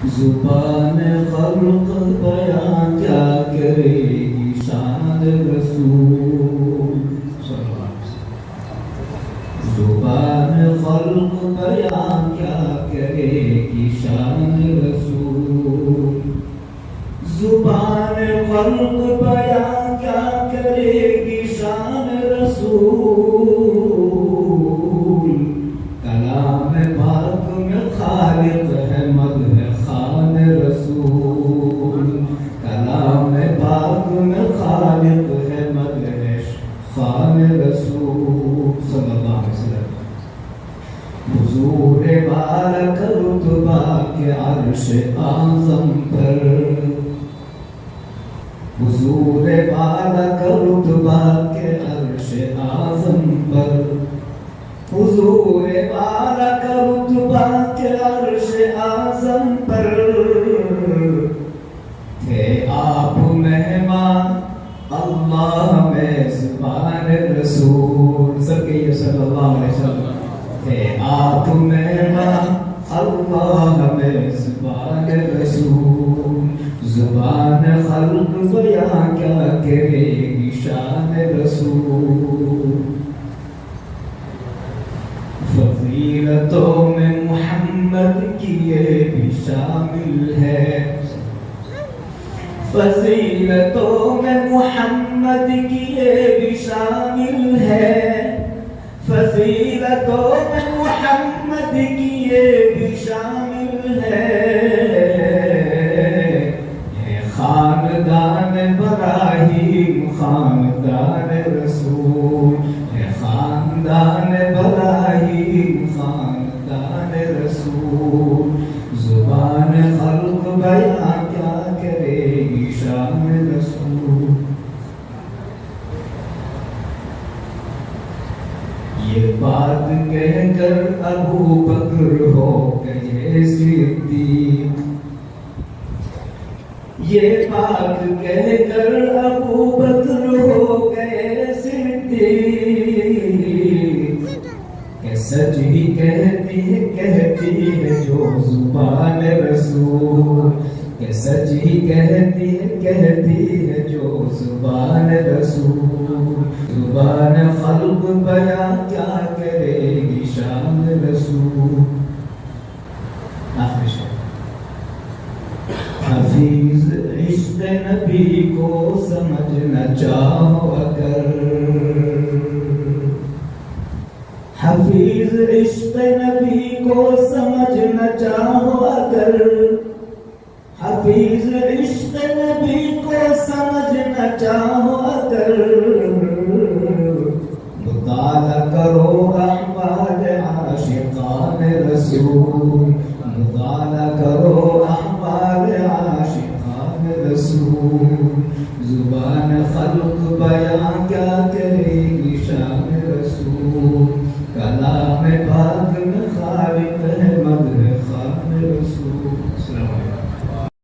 زبان خلق بیان کیا کرے گی شان رسول صلی اللہ علیہ وسلم. زبان خلق بیان کیا کرے گی شان رسول. زبان خلق بیان کیا کرے گی شان رسول. کلام پاک میں خالق ہے مدح خان رسول. کلام پاک میں خالق ہے مدح خان رسول صلی اللہ علیہ وسلم. حضور بارک رتبہ کے عرش اعظم پر. حضور بارک رتبہ کے عرش اعظم پر. حضور بارک رتبہ کے عرش اعظم پر. تھے آپ مہمان اللہ میزبان رسول. سب کہیے صلی اللہ علیہ وسلم. تھے آپ مہمان اللہ میزبان رسول. زبان خلق بیان کیا کرے گی شان رسول. فضیلتوں میں محمد کی یہ بھی شامل ہے. فضیلتوں میں محمد کی یہ بھی شامل ہے. فضیلتوں میں محمد کی یہ بھی شامل ہے. خاندان ابراہیم خاندان رسول. خاندان ابراہیم خاندان رسول. زبان خلق بیان کیا کرے گی شان رسول. یہ بات کہہ کر ابو بکر ہو گئے صدیق. یہ بات کہہ کر ابو بکر ہو گئے صدیق. کہ سچ ہی کہتی ہے جو زبان رسول. کہ سچ ہی کہتی ہے جو زبان رسول. زبان خلق بیان کیا کرے گی شان رسول. آخر شعر. حفیظ عشق نبی کو سمجھنا چاہو اگر. حفیظ عشق نبی کو سمجھنا چاہو اگر. حفیظ عشق